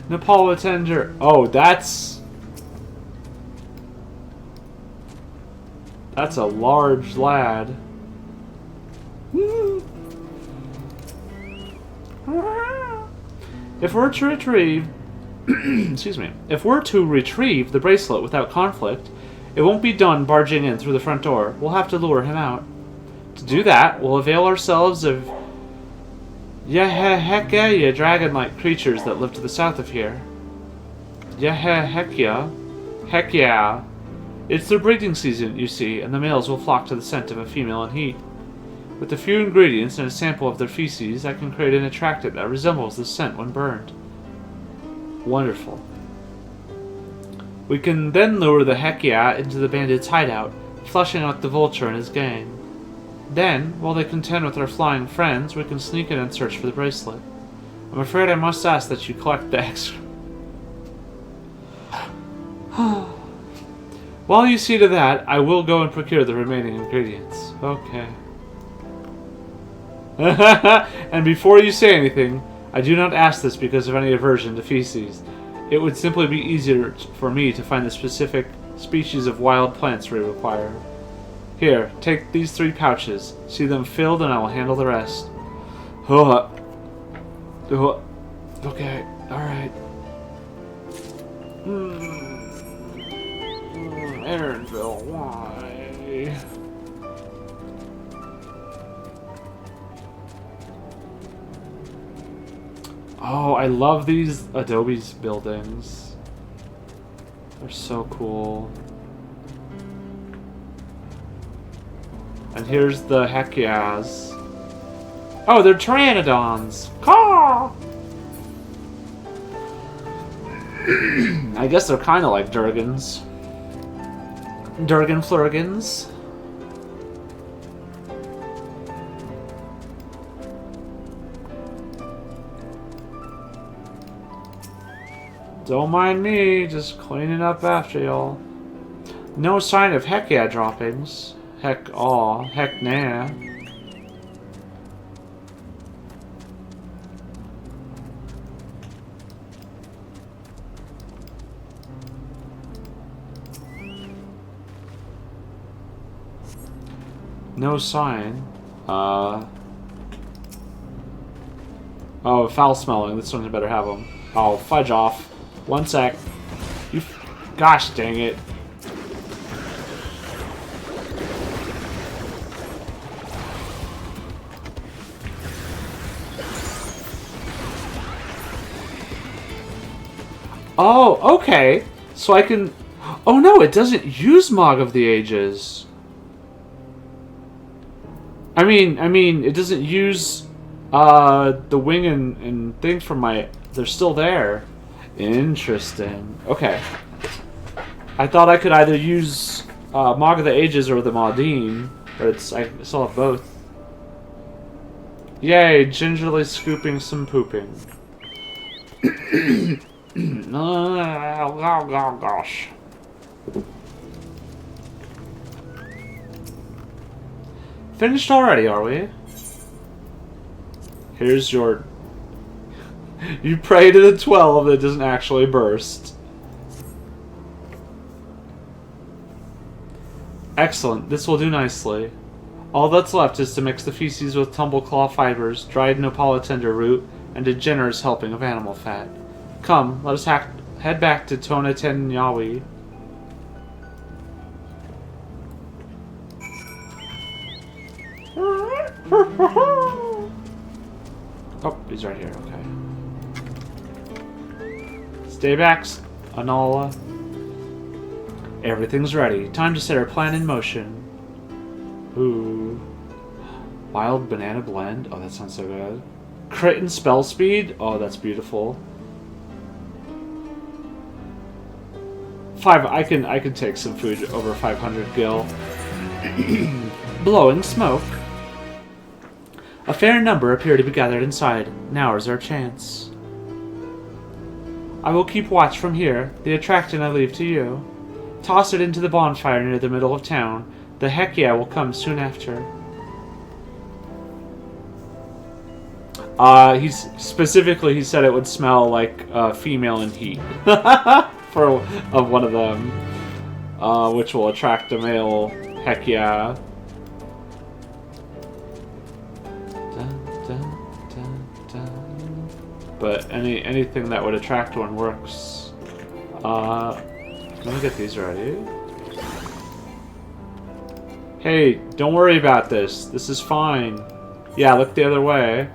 Napolitaner. Oh, that's a large lad. If we're to retrieve excuse me. If we're to retrieve the bracelet without conflict, it won't be done barging in through the front door. We'll have to lure him out. To do that, we'll avail ourselves of Yehehekya dragon-like creatures that live to the south of here. Yehehekya? Heck yeah. It's their breeding season, you see, and the males will flock to the scent of a female in heat. With a few ingredients and a sample of their feces, I can create an attractant that resembles the scent when burned. Wonderful. We can then lure the Hekia into the bandits' hideout, flushing out the vulture and his gang. Then, while they contend with our flying friends, we can sneak in and search for the bracelet. I'm afraid I must ask that you collect the extra. While you see to that, I will go and procure the remaining ingredients. Okay. And before you say anything, I do not ask this because of any aversion to feces. It would simply be easier for me to find the specific species of wild plants we require. Here, take these 3 pouches. See them filled and I will handle the rest. Okay, alright. Aaronville, why? Oh, I love these Adobe's buildings. They're so cool. And here's the Hekias. Oh, they're Pteranodons! Caw! I guess they're kind of like Durgans. Durgan Flurgans. Don't mind me, just cleaning up after y'all. No sign of heck yeah droppings. Heck aw, heck nah. No sign. Oh, foul smelling. This one better have them. Oh, fudge off. One sec. Gosh dang it. Oh, okay. So I can... Oh no, it doesn't use Mog of the Ages. I mean, it doesn't use the wing and thing from my... They're still there. Interesting. Okay. I thought I could either use Mog of the Ages or the Maudine, but I still have both. Yay, gingerly scooping some pooping. Oh gosh. Finished already, are we? Here's your... You pray to the 12 that doesn't actually burst. Excellent, this will do nicely. All that's left is to mix the feces with tumbleclaw fibers, dried nopala tender root, and a generous helping of animal fat. Come, let us head back to Tonatenyawi. Oh, he's right here, okay. Stay back, Anola. Everything's ready. Time to set our plan in motion. Ooh. Wild banana blend. Oh, that sounds so good. Crit and spell speed. Oh, that's beautiful. 5. I can take some food over 500 gil. Blowing smoke. A fair number appear to be gathered inside. Now is our chance. I will keep watch from here. The attraction I leave to you. Toss it into the bonfire near the middle of town. The Hekia will come soon after. He's specifically, he said it would smell like female in heat of one of them, which will attract a male. Heck yeah. But anything that would attract one works. Let me get these ready. Hey, don't worry about this. This is fine. Yeah, look the other way.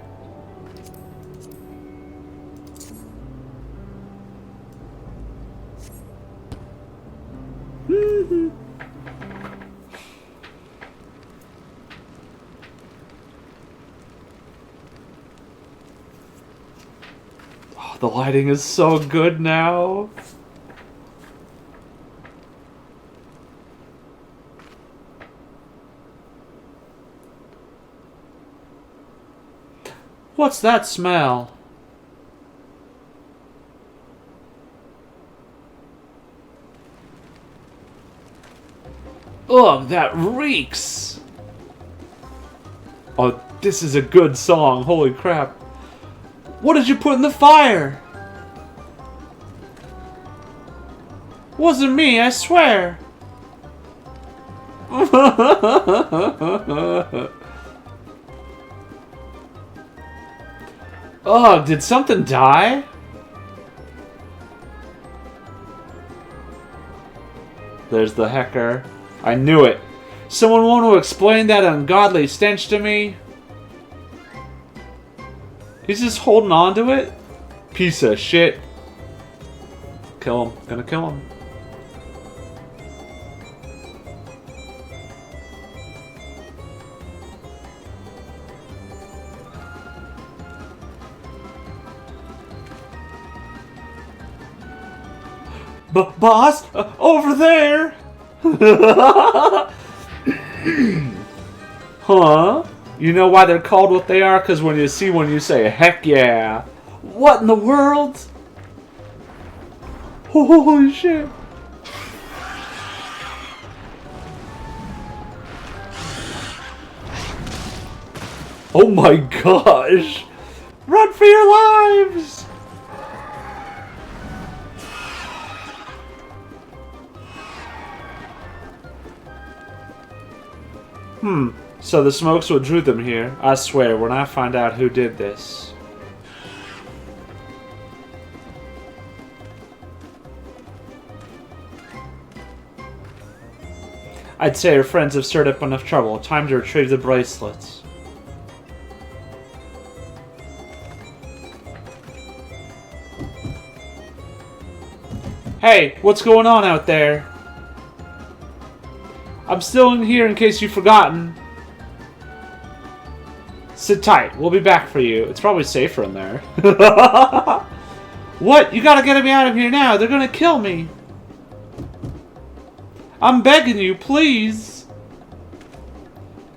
Oh, the lighting is so good now. What's that smell? Ugh, that reeks! Oh, this is a good song, holy crap. What did you put in the fire? Wasn't me, I swear. Oh, did something die? There's the hecker. I knew it. Someone want to explain that ungodly stench to me? He's just holding on to it? Piece of shit. Kill him. Gonna kill him. Boss, over there. Huh? You know why they're called what they are? Because when you see one, you say, heck yeah. What in the world? Holy shit. Oh my gosh. Run for your lives. So the smoke's what drew them here. I swear, when I find out who did this. I'd say her friends have stirred up enough trouble. Time to retrieve the bracelets. Hey, what's going on out there? I'm still in here in case you've forgotten. Sit tight. We'll be back for you. It's probably safer in there. What? You gotta get me out of here now. They're gonna kill me. I'm begging you, please.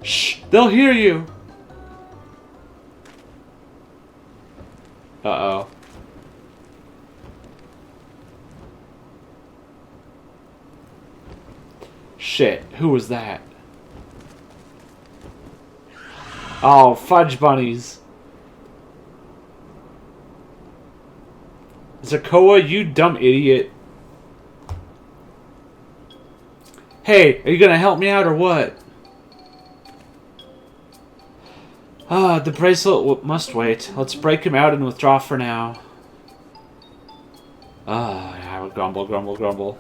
Shh. They'll hear you. Uh-oh. Shit, who was that? Oh, fudge bunnies. Zakoa, you dumb idiot. Hey, are you gonna help me out or what? Ah, the bracelet must wait. Let's break him out and withdraw for now. Ah, I would grumble, grumble, grumble.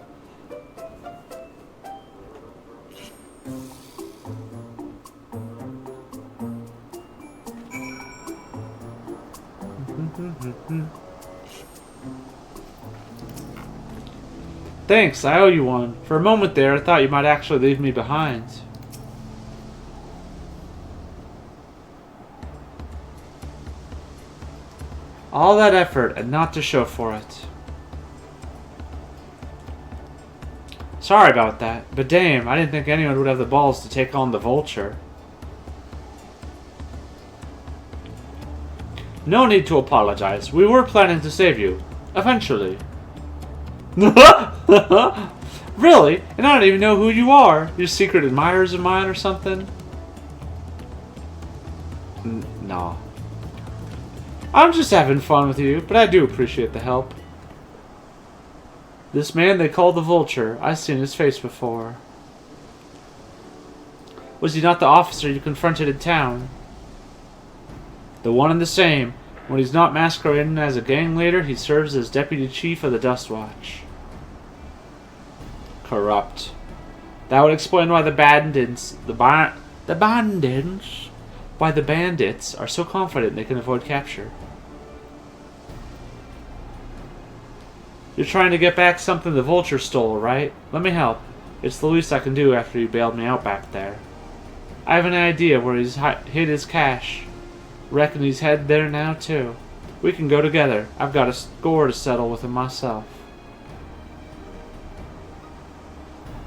Thanks, I owe you one. For a moment there, I thought you might actually leave me behind. All that effort, and not to show for it. Sorry about that, but damn, I didn't think anyone would have the balls to take on the vulture. No need to apologize. We were planning to save you. Eventually. Really? And I don't even know who you are. You're secret admirers of mine or something? No. I'm just having fun with you, but I do appreciate the help. This man they call the Vulture, I've seen his face before. Was he not the officer you confronted in town? The one and the same. When he's not masquerading as a gang leader, he serves as deputy chief of the Dust Watch. Corrupt. That would explain why the bandits are so confident they can avoid capture. You're trying to get back something the Vulture stole, right? Let me help. It's the least I can do after you bailed me out back there. I have an idea where he's hid his cash. Reckon he's headed there now, too. We can go together. I've got a score to settle with him myself.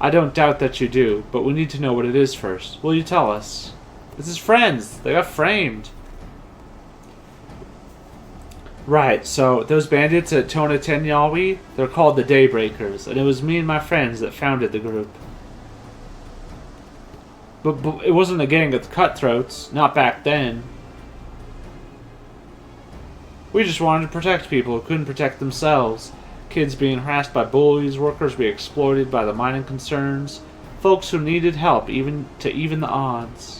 I don't doubt that you do, but we need to know what it is first. Will you tell us? It's his friends. They got framed. Right, so those bandits at Tona Tenyawi, they're called the Daybreakers, and it was me and my friends that founded the group. But it wasn't a gang of cutthroats, not back then. We just wanted to protect people who couldn't protect themselves. Kids being harassed by bullies, workers being exploited by the mining concerns, folks who needed help even the odds.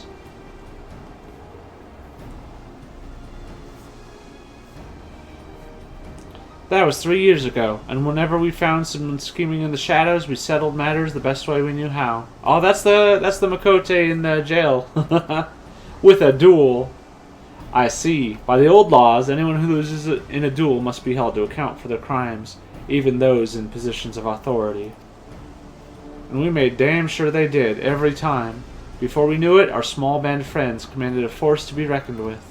That was 3 years ago, and whenever we found someone scheming in the shadows, we settled matters the best way we knew how. Oh, that's the Makote in the jail. With a duel. I see. By the old laws, anyone who loses in a duel must be held to account for their crimes, even those in positions of authority. And we made damn sure they did, every time. Before we knew it, our small band of friends commanded a force to be reckoned with.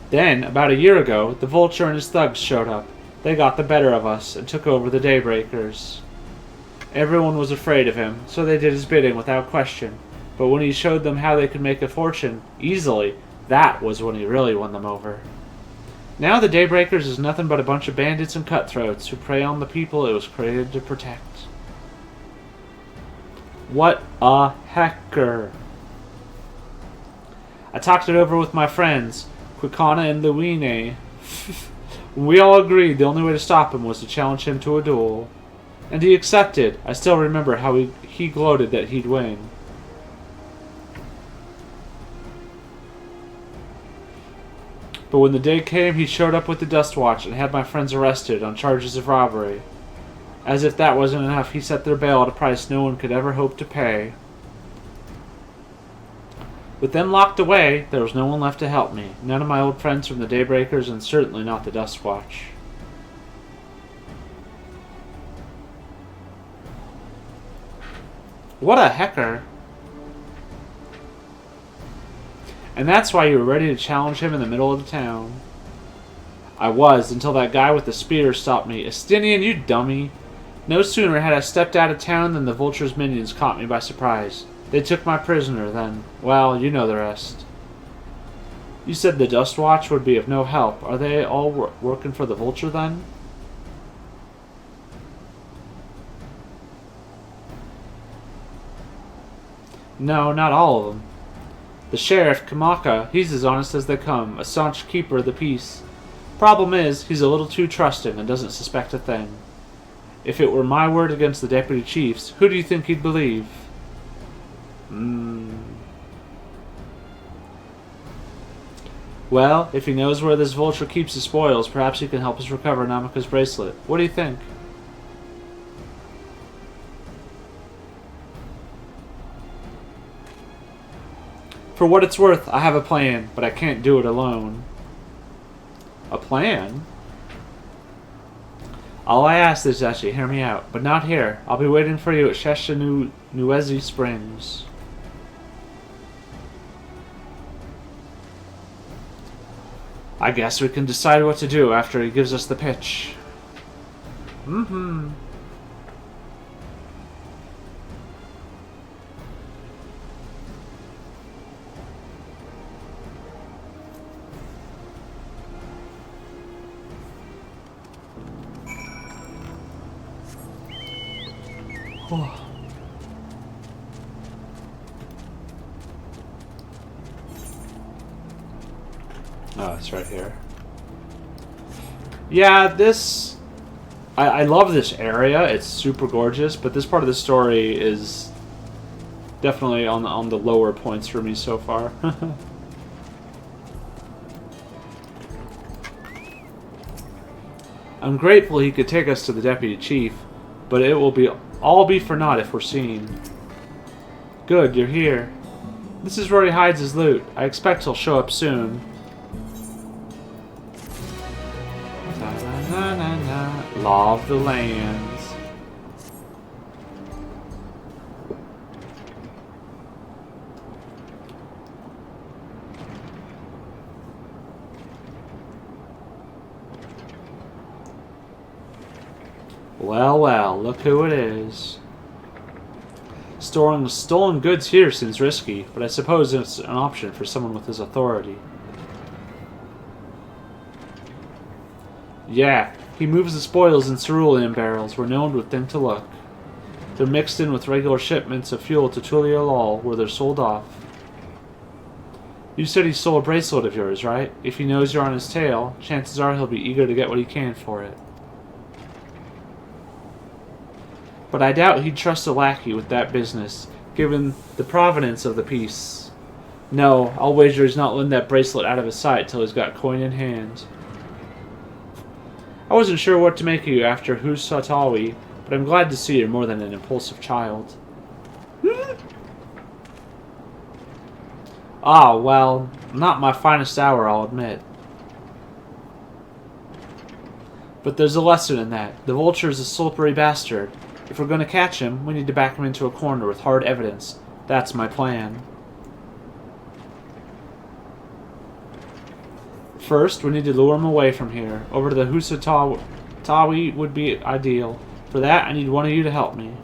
Then, about a year ago, the Vulture and his thugs showed up. They got the better of us and took over the Daybreakers. Everyone was afraid of him, so they did his bidding without question. But when he showed them how they could make a fortune, easily, that was when he really won them over. Now the Daybreakers is nothing but a bunch of bandits and cutthroats who prey on the people it was created to protect. What a hecker! I talked it over with my friends, Quicana and Luine. We all agreed the only way to stop him was to challenge him to a duel. And he accepted. I still remember how he gloated that he'd win. But when the day came, he showed up with the Dust Watch and had my friends arrested on charges of robbery. As if that wasn't enough, he set their bail at a price no one could ever hope to pay. With them locked away, there was no one left to help me. None of my old friends from the Daybreakers, and certainly not the Dust Watch. What a hecker! And that's why you were ready to challenge him in the middle of the town. I was, until that guy with the spear stopped me. Estinian, you dummy! No sooner had I stepped out of town than the Vulture's minions caught me by surprise. They took my prisoner then. Well, you know the rest. You said the Dust Watch would be of no help. Are they all working for the Vulture then? No, not all of them. The sheriff, Kamaka, he's as honest as they come, a staunch keeper of the peace. Problem is, he's a little too trusting and doesn't suspect a thing. If it were my word against the deputy chief's, who do you think he'd believe? Well, if he knows where this Vulture keeps his spoils, perhaps he can help us recover Namika's bracelet. What do you think? For what it's worth, I have a plan, but I can't do it alone. A plan? All I ask is that you hear me out, but not here. I'll be waiting for you at Sheshanuezi Springs. I guess we can decide what to do after he gives us the pitch. Oh, it's right here. Yeah, this... I love this area. It's super gorgeous, but this part of the story is definitely on the lower points for me so far. I'm grateful he could take us to the deputy chief, but it will all be for naught if we're seen. Good, you're here. This is where he hides his loot. I expect he'll show up soon. Law of the lands. Well, well, look who it is. Storing stolen goods here seems risky, but I suppose it's an option for someone with his authority. Yeah, he moves the spoils in cerulean barrels where no one would think to look. They're mixed in with regular shipments of fuel to Tuliolol where they're sold off. You said he stole a bracelet of yours, right? If he knows you're on his tail, chances are he'll be eager to get what he can for it. But I doubt he'd trust a lackey with that business, given the provenance of the piece. No, I'll wager he's not letting that bracelet out of his sight till he's got coin in hand. I wasn't sure what to make of you after Husatawi, but I'm glad to see you're more than an impulsive child. Ah, well, not my finest hour, I'll admit. But there's a lesson in that. The vulture is a slippery bastard. If we're going to catch him, we need to back him into a corner with hard evidence. That's my plan. First, we need to lure him away from here. Over to the Husatawi would be ideal. For that, I need one of you to help me.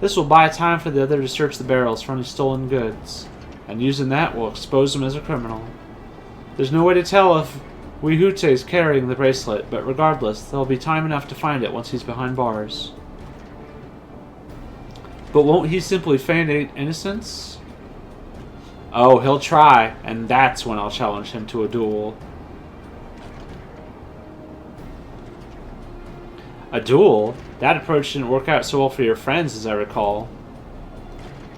This will buy time for the other to search the barrels for any stolen goods. And using that, we'll expose him as a criminal. There's no way to tell if Wihute is carrying the bracelet, but regardless, there'll be time enough to find it once he's behind bars. But won't he simply feign innocence? Oh, he'll try, and that's when I'll challenge him to a duel. A duel? That approach didn't work out so well for your friends, as I recall.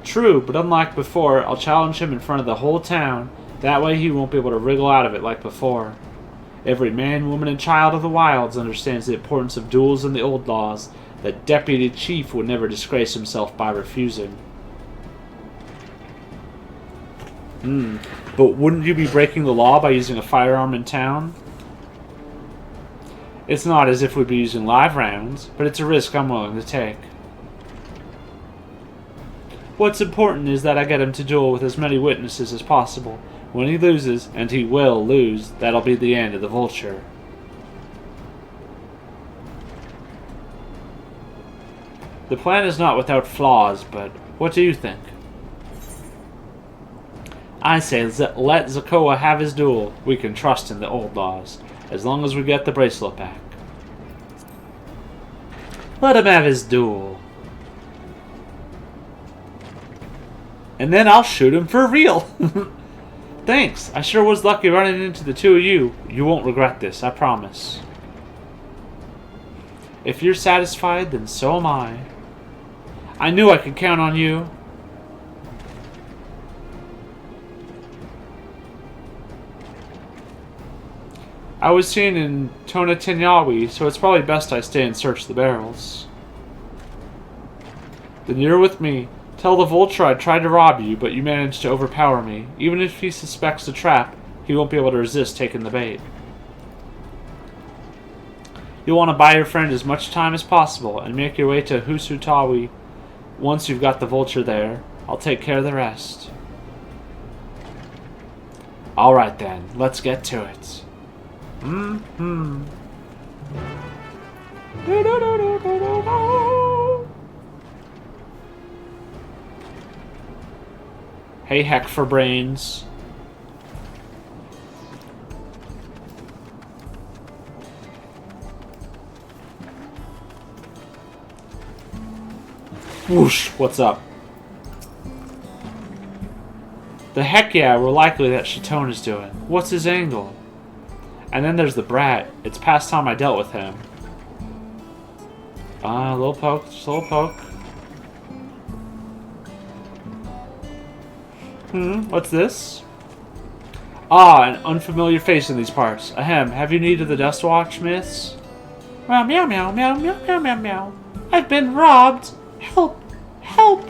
True, but unlike before, I'll challenge him in front of the whole town. That way he won't be able to wriggle out of it like before. Every man, woman, and child of the wilds understands the importance of duels and the old laws. The deputy chief would never disgrace himself by refusing. But wouldn't you be breaking the law by using a firearm in town? It's not as if we'd be using live rounds, but it's a risk I'm willing to take. What's important is that I get him to duel with as many witnesses as possible. When he loses, and he will lose, that'll be the end of the vulture. The plan is not without flaws, but what do you think? I say let Zakoa have his duel. We can trust in the old laws, as long as we get the bracelet back. Let him have his duel. And then I'll shoot him for real. Thanks, I sure was lucky running into the two of you. You won't regret this, I promise. If you're satisfied, then so am I. I knew I could count on you. I was seen in Tonatinyawi, so it's probably best I stay and search the barrels. Then you're with me. Tell the vulture I tried to rob you, but you managed to overpower me. Even if he suspects a trap, he won't be able to resist taking the bait. You'll want to buy your friend as much time as possible and make your way to Husutawi. Once you've got the vulture there, I'll take care of the rest. Alright then, let's get to it. Hey, heck for brains. Whoosh, what's up? The heck yeah, we're likely that Chitone is doing. What's his angle? And then there's the brat. It's past time I dealt with him. A little poke, just a little poke. What's this? An unfamiliar face in these parts. Ahem, have you need of the Dust Watch, miss? Meow, meow, meow, meow, meow, meow, meow, meow. I've been robbed. Help, help.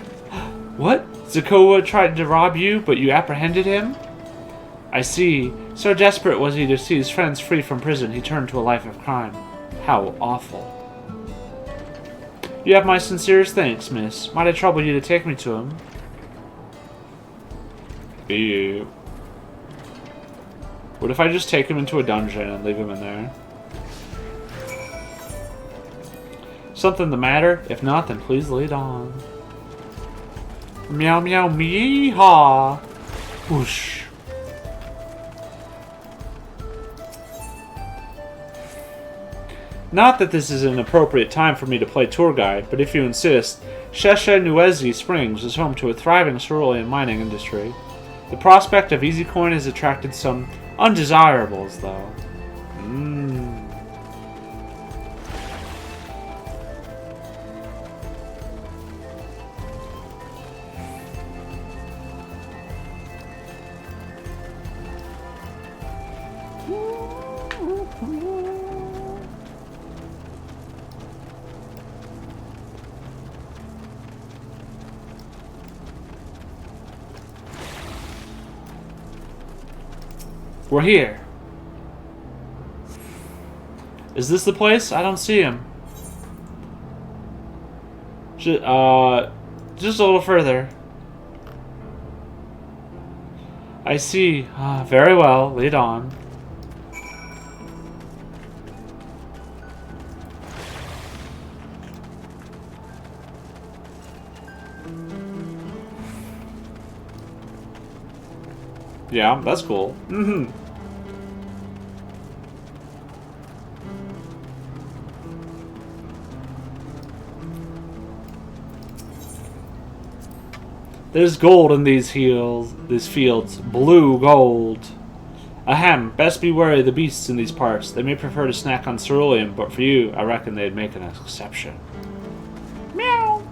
What? Zakoa tried to rob you, but you apprehended him? I see. So desperate was he to see his friends free from prison, he turned to a life of crime. How awful. You have my sincerest thanks, miss. Might I trouble you to take me to him? Ew. What if I just take him into a dungeon and leave him in there? Something the matter? If not, then please lead on. Meow meow meow. Whoosh. Not that this is an appropriate time for me to play tour guide, but if you insist, Shesha Nuezi Springs is home to a thriving cerulean mining industry. The prospect of easy coin has attracted some undesirables, though. We're here. Is this the place? I don't see him. Just a little further. I see. Very well. Lead on. Yeah, that's cool. There's gold in these fields. Blue gold. Ahem, best be wary of the beasts in these parts. They may prefer to snack on cerulean, but for you, I reckon they'd make an exception. Meow.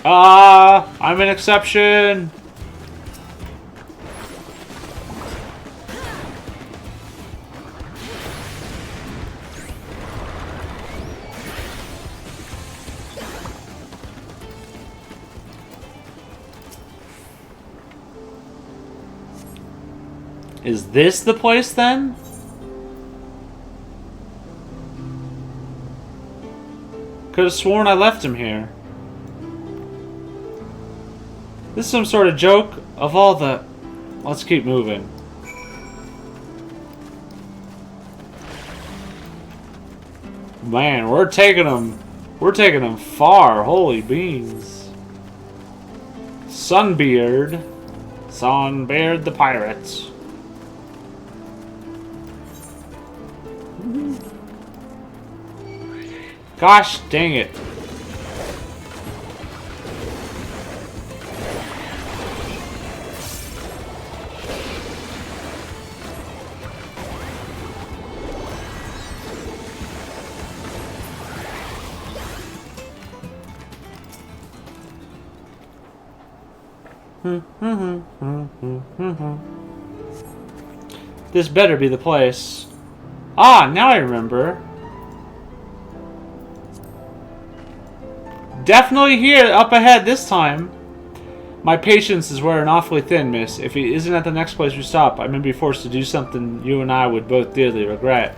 I'm an exception. Is this the place then? Could have sworn I left him here. This is some sort of joke of all the... Let's keep moving. Man, we're taking them far. Holy beans. Sunbeard the pirates. Gosh dang it. This better be the place. Ah, now I remember. Definitely here, up ahead this time. My patience is wearing awfully thin, miss. If he isn't at the next place we stop, I may be forced to do something you and I would both dearly regret.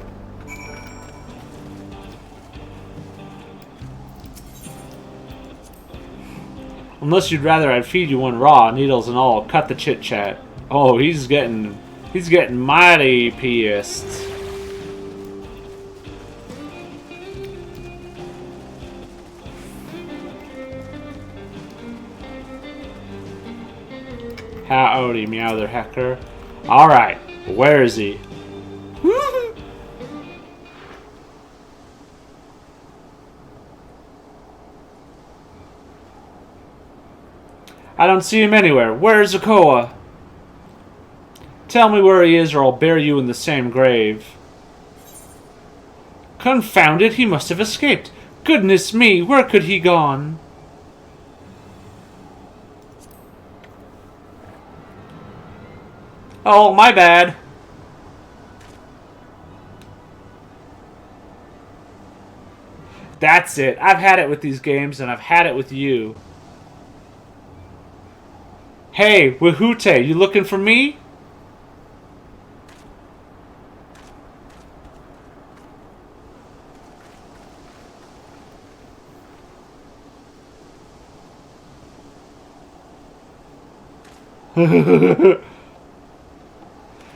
Unless you'd rather I'd feed you one raw, needles and all. Cut the chit-chat. Oh, he's getting mighty pissed. Howdy, meow there, hecker. Alright, where is he? I don't see him anywhere. Where's Okoa? Tell me where he is or I'll bury you in the same grave. Confound it, he must have escaped. Goodness me, where could he gone? Oh, my bad. That's it. I've had it with these games, and I've had it with you. Hey, Wahute, you looking for me?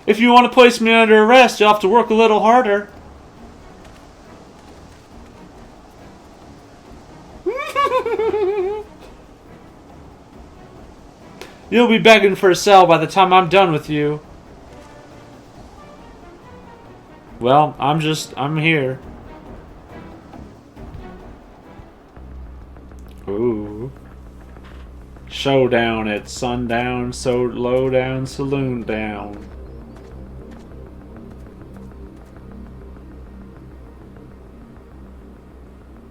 If you want to place me under arrest, you'll have to work a little harder. You'll be begging for a cell by the time I'm done with you. Well, I'm here. Ooh. Showdown at sundown, so low down, saloon down.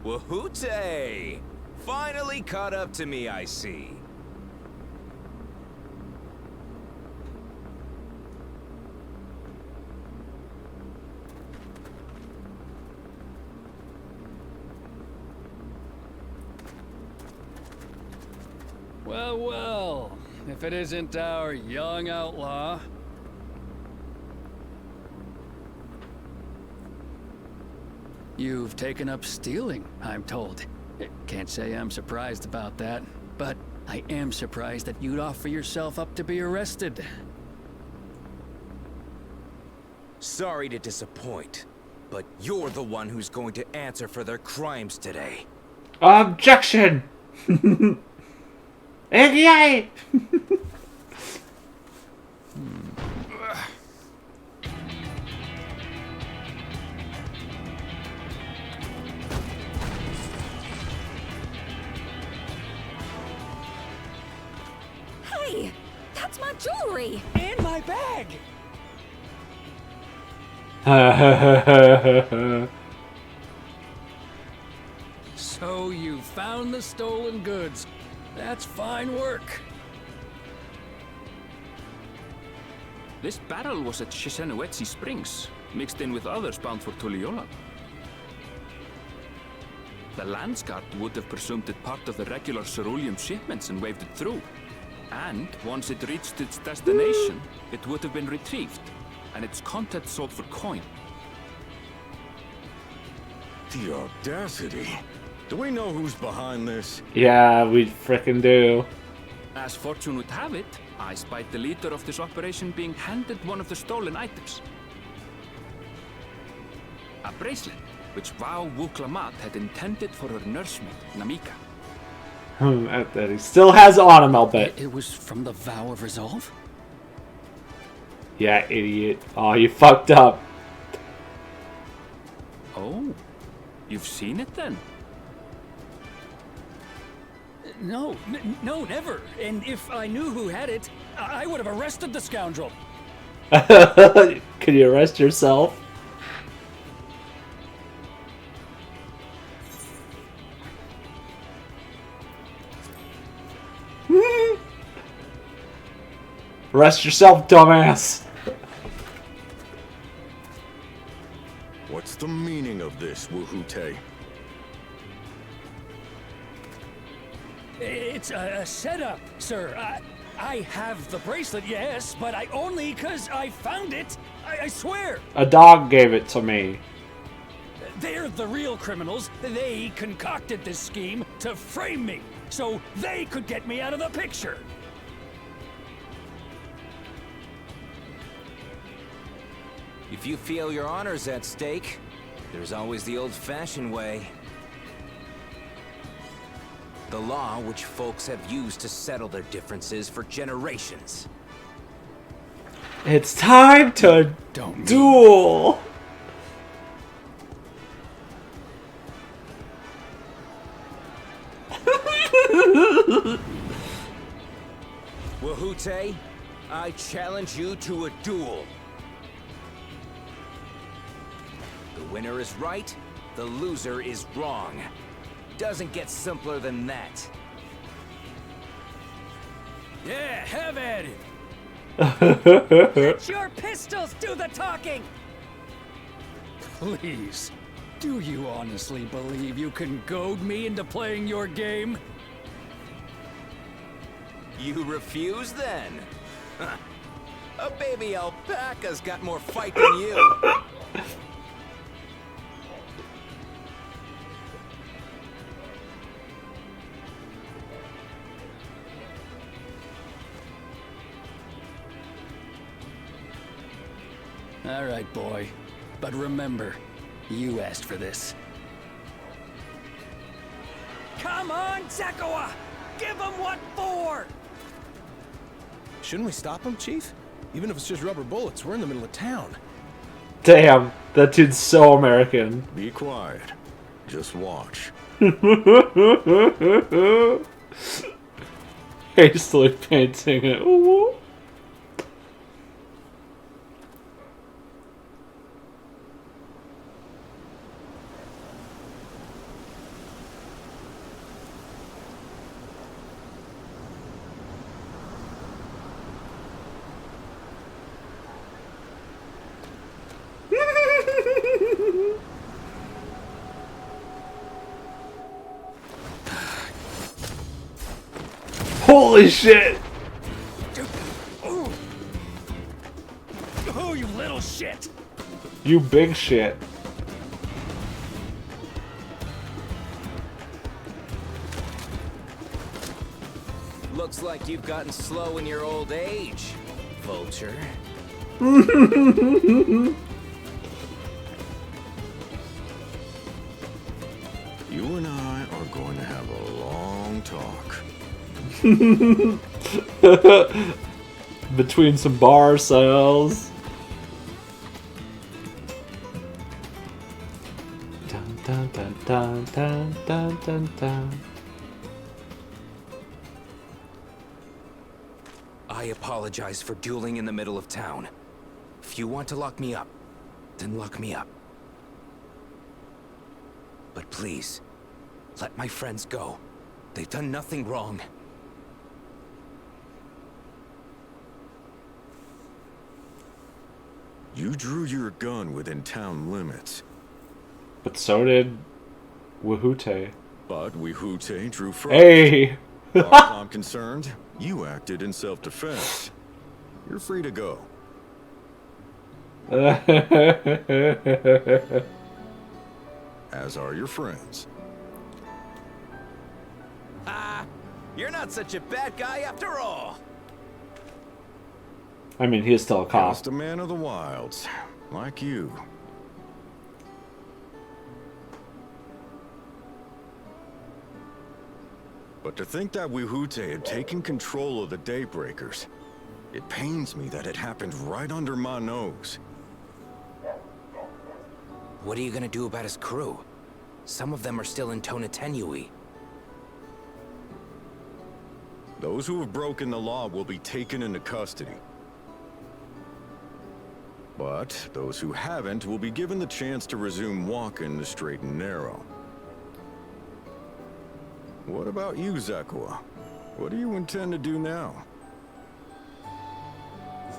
Wahute! Finally caught up to me, I see. Well, well, if it isn't our young outlaw. You've taken up stealing, I'm told. Can't say I'm surprised about that, but I am surprised that you'd offer yourself up to be arrested. Sorry to disappoint, but you're the one who's going to answer for their crimes today. Objection! Hey! Hey, that's my jewelry! And my bag! So you found the stolen goods. That's fine work. This barrel was at Shishenowetsi Springs, mixed in with others bound for Tuliyola. The Landsguard would have presumed it part of the regular ceruleum shipments and waved it through. And once it reached its destination, it would have been retrieved, and its contents sold for coin. The audacity. Do we know who's behind this? Yeah, we frickin' do. As fortune would have it, I spied the leader of this operation being handed one of the stolen items. A bracelet, which Vau Wuklamat had intended for her nursemaid, Namika. That he still has on him, I'll bet. It was from the Vow of Resolve? Yeah, idiot. Oh, you fucked up. Oh, you've seen it then? No, no, never. And if I knew who had it, I would have arrested the scoundrel. Can you arrest yourself? Arrest yourself, dumbass. What's the meaning of this, Wahute? It's a setup, sir. I have the bracelet, yes, but I only because I found it. I swear. A dog gave it to me. They're the real criminals. They concocted this scheme to frame me, so they could get me out of the picture. If you feel your honor's at stake, there's always the old-fashioned way. The law which folks have used to settle their differences for generations. It's time to duel. Wahute, I challenge you to a duel. The winner is right, the loser is wrong. Doesn't get simpler than that. Yeah, have at it. Let your pistols do the talking! Please. Do you honestly believe you can goad me into playing your game? You refuse then? Huh. A baby alpaca's got more fight than you. All right, boy. But remember, you asked for this. Come on, Zekawa! Give him what for! Shouldn't we stop him, Chief? Even if it's just rubber bullets, we're in the middle of town. Damn, that dude's so American. Be quiet. Just watch. Hastily painting it. Ooh. Holy shit! Oh, you little shit! You big shit. Looks like you've gotten slow in your old age, Vulture. You and I are going to have a long talk. Between some bar sales. Dun, dun, dun, dun, dun, dun, dun, dun. I apologize for dueling in the middle of town. If you want to lock me up, then lock me up. But please, let my friends go. They've done nothing wrong. You drew your gun within town limits, But so did Wahute. but Wihute drew first. Hey! As far as I'm concerned, you acted in self-defense. You're free to go. As are your friends. Ah, you're not such a bad guy after all. I mean, he's still a cop. Just a man of the wilds, like you. But to think that Wihute had taken control of the Daybreakers, it pains me that it happened right under my nose. What are you gonna do about his crew? Some of them are still in Tonatenui. Those who have broken the law will be taken into custody. But those who haven't will be given the chance to resume walking the straight and narrow. What about you, Zekawa? What do you intend to do now?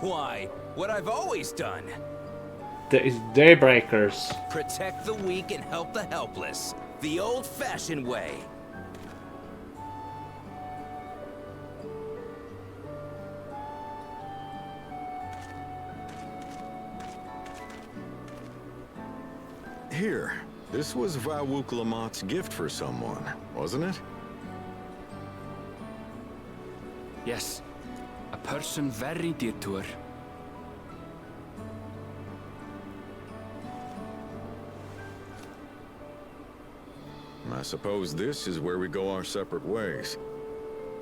Why, what I've always done. Daybreakers. Protect the weak and help the helpless. The old-fashioned way. Here, this was Vawuk Lamott's gift for someone, wasn't it? Yes, a person very dear to her. I suppose this is where we go our separate ways.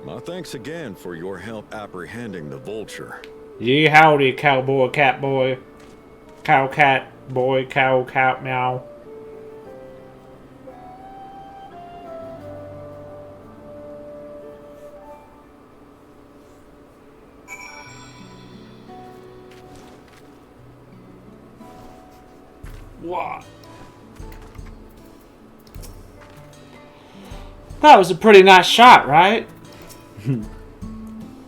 My thanks again for your help apprehending the Vulture. Yee howdy, cowboy, cat boy. Cow cat boy, cow cat meow. What? That was a pretty nice shot, right?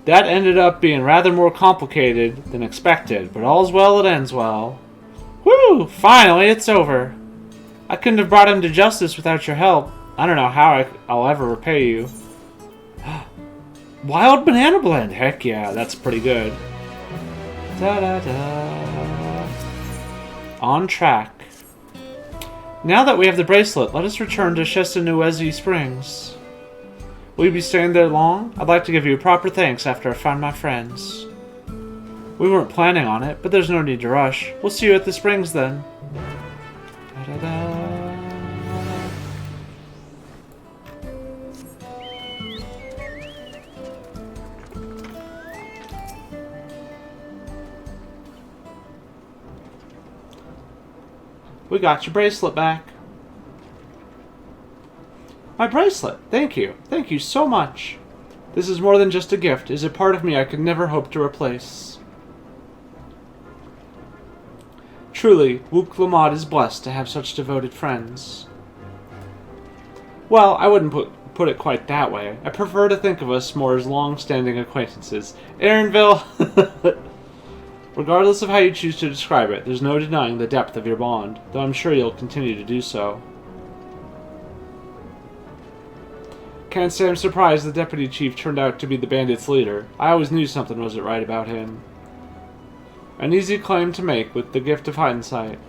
That ended up being rather more complicated than expected, but all's well that ends well. Woo! Finally, it's over. I couldn't have brought him to justice without your help. I don't know how I'll ever repay you. Wild Banana Blend! Heck yeah, that's pretty good. Da-da-da. On track. Now that we have the bracelet, let us return to Chesanuezi Springs. Will you be staying there long? I'd like to give you a proper thanks after I found my friends. We weren't planning on it, but there's no need to rush. We'll see you at the springs then. Da-da-da. We got your bracelet back. My bracelet! Thank you. Thank you so much. This is more than just a gift. It is a part of me I could never hope to replace. Truly, Wook Lamad is blessed to have such devoted friends. Well, I wouldn't put it quite that way. I prefer to think of us more as long-standing acquaintances. Aaronville! Regardless of how you choose to describe it, there's no denying the depth of your bond, though I'm sure you'll continue to do so. Can't say I'm surprised the deputy chief turned out to be the bandits' leader. I always knew something wasn't right about him. An easy claim to make with the gift of hindsight.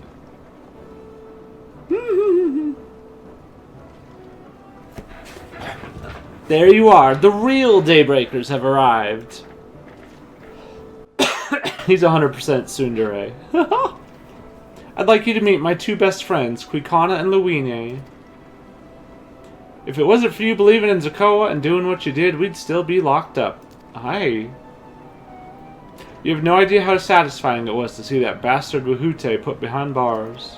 There you are. The real Daybreakers have arrived. He's 100% tsundere. I'd like you to meet my two best friends, Quicana and Luine. If it wasn't for you believing in Zakoa and doing what you did, we'd still be locked up. Hi. You have no idea how satisfying it was to see that bastard Wahute put behind bars.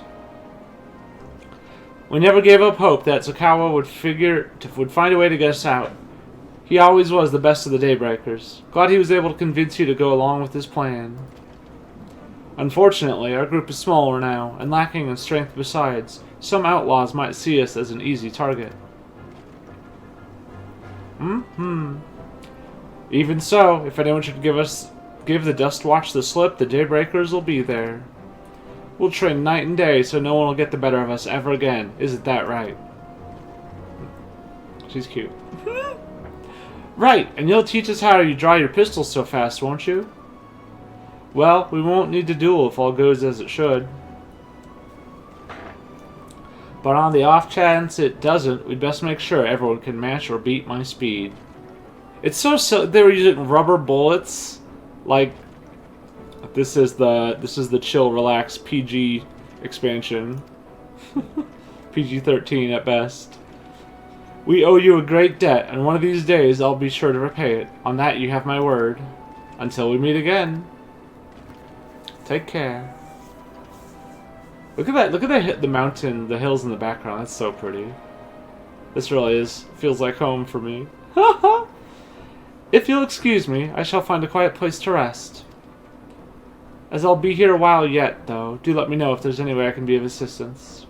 We never gave up hope that Zakawa would find a way to get us out. He always was the best of the Daybreakers. Glad he was able to convince you to go along with his plan. Unfortunately, our group is smaller now, and lacking in strength besides. Some outlaws might see us as an easy target. Even so, if anyone should give the Dust Watch the slip, the Daybreakers will be there. We'll train night and day so no one will get the better of us ever again. Isn't that right? She's cute. Right, and you'll teach us how you draw your pistols so fast, won't you? Well, we won't need to duel if all goes as it should. But on the off chance it doesn't, we'd best make sure everyone can match or beat my speed. It's so silly. They were using rubber bullets. Like, this is the chill, relax PG expansion. PG-13 at best. We owe you a great debt, and one of these days I'll be sure to repay it. On that you have my word. Until we meet again. Take care. Look at that! Look at the mountain, the hills in the background. That's so pretty. This really feels like home for me. If you'll excuse me, I shall find a quiet place to rest. As I'll be here a while yet, though, do let me know if there's any way I can be of assistance.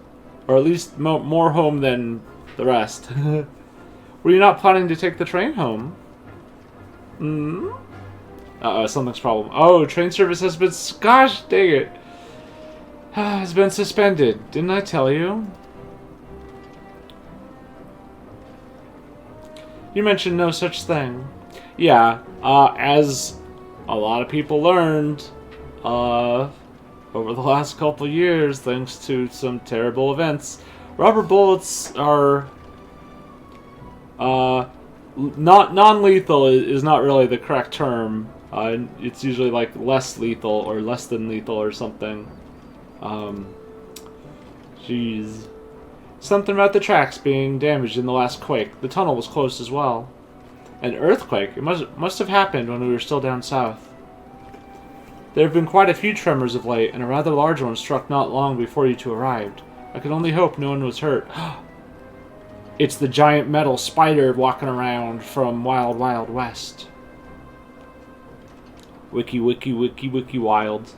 Or at least more home than the rest. Were you not planning to take the train home? Uh-oh, something's problem. Oh, train service has been... Gosh, dang it. Has been suspended. Didn't I tell you? You mentioned no such thing. Yeah, as a lot of people learned over the last couple years, thanks to some terrible events, rubber bullets are not non-lethal is not really the correct term. It's usually like less lethal or less than lethal or something. Jeez. Something about the tracks being damaged in the last quake. The tunnel was closed as well. An earthquake? It must have happened when we were still down south. There have been quite a few tremors of late, and a rather large one struck not long before you two arrived. I can only hope no one was hurt. It's the giant metal spider walking around from Wild Wild West. Wiki wiki wiki wiki wild.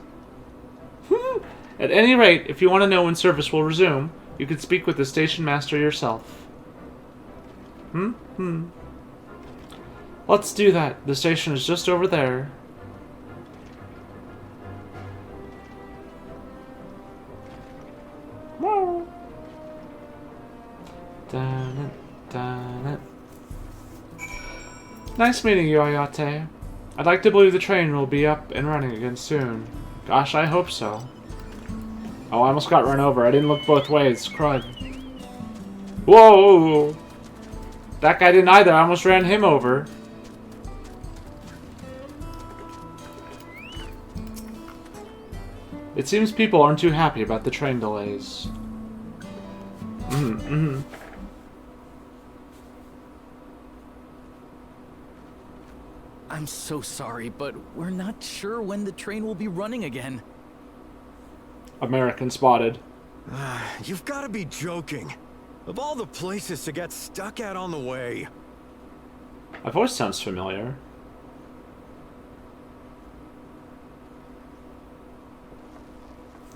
At any rate, if you want to know when service will resume, you could speak with the station master yourself. Let's do that. The station is just over there. Nice meeting you, Ayate. I'd like to believe the train will be up and running again soon. Gosh, I hope so. Oh, I almost got run over. I didn't look both ways. Crud. Whoa! That guy didn't either. I almost ran him over. It seems people aren't too happy about the train delays. I'm so sorry, but we're not sure when the train will be running again. American spotted. You've got to be joking. Of all the places to get stuck at on the way. My voice sounds familiar.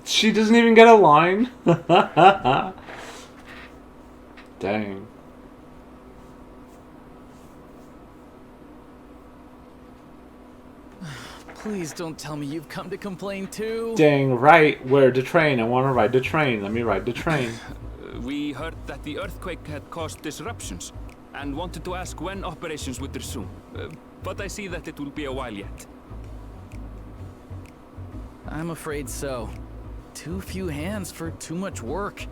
She doesn't even get a line? Dang. Please don't tell me you've come to complain too. Dang right. Where the train? I want to ride the train. Let me ride the train. We heard that the earthquake had caused disruptions and wanted to ask when operations would resume. But I see that it will be a while yet. I'm afraid so. Too few hands for too much work.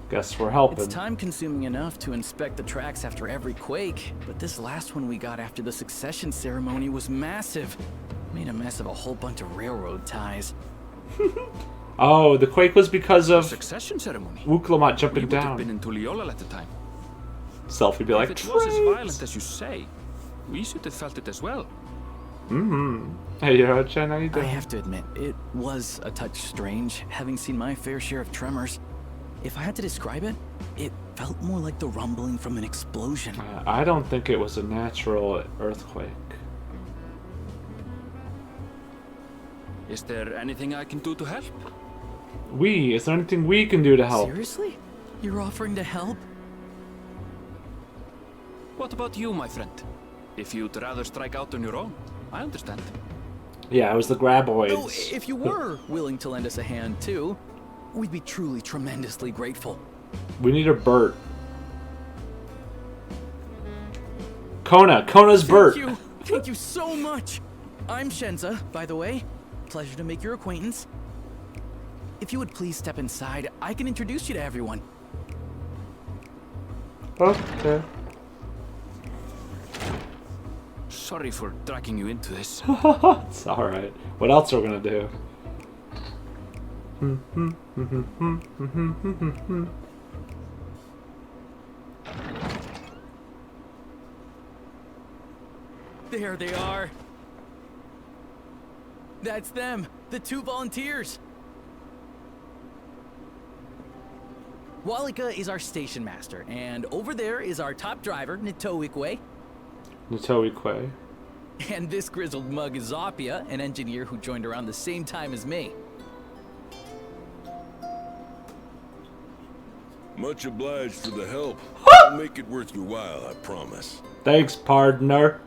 Guess we're helping. It's time-consuming enough to inspect the tracks after every quake, but this last one we got after the succession ceremony was massive. Made a mess of a whole bunch of railroad ties. Oh, the quake was because of Succession ceremony. Wuklamat jumping We would have down. been in Tuliolal at the time. Selfie be like, If it was as "Trains." violent as you say, we should have felt it as well. Hey, Chen, how you I doing? have to admit, it was a touch strange, having seen my fair share of tremors. If I had to describe it, it felt more like the rumbling from an explosion. I don't think it was a natural earthquake. Is there anything I can do to help? Is there anything we can do to help? Seriously? You're offering to help? What about you, my friend? If you'd rather strike out on your own, I understand. Yeah, it was the graboids. No, if you were willing to lend us a hand too, we'd be truly tremendously grateful. We need a Bert. Kona's Bert. Thank you so much. I'm Shenza, by the way. Pleasure to make your acquaintance. If you would please step inside, I can introduce you to everyone. Okay. Sorry for dragging you into this. It's alright. What else are we gonna do? There they are. That's them, the two volunteers. Walika is our station master, and over there is our top driver, Nitoikwe. Nitoikwe. And this grizzled mug is Zopia, an engineer who joined around the same time as me. Much obliged for the help. I'll make it worth your while, I promise. Thanks, partner.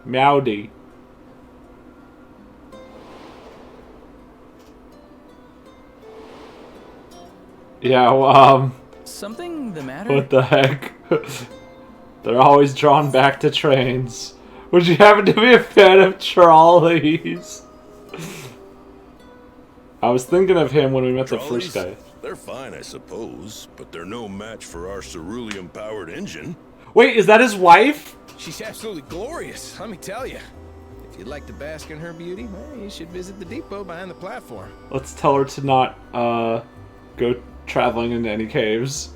Meowdy. Yeah, Something the matter? what the heck? They're always drawn back to trains. Would you happen to be a fan of trolleys? I was thinking of him when we met the first guy. They're fine, I suppose, but they're no match for our cerulean-powered engine. Wait, is that his wife? She's absolutely glorious, let me tell you. If you'd like to bask in her beauty, well, you should visit the depot behind the platform. Let's tell her to not, go traveling into any caves.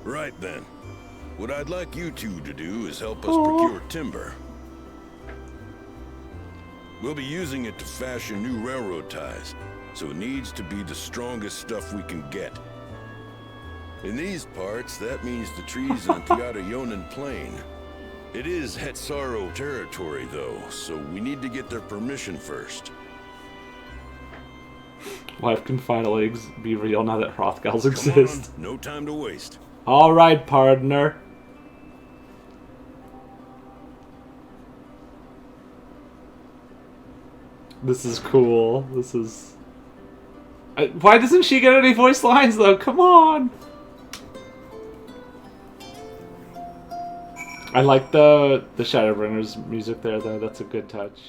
Right then. What I'd like you two to do is help us procure timber. We'll be using it to fashion new railroad ties, so it needs to be the strongest stuff we can get. In these parts, that means the trees on Piata-Yonan Plain. It is Hetsaro territory, though, so we need to get their permission first. Life can finally be real now that Hrothgals Come exist. on, no time to waste. Alright, partner. This is cool. This is... why doesn't she get any voice lines, though? Come on! I like the Shadowbringers music there, though. That's a good touch.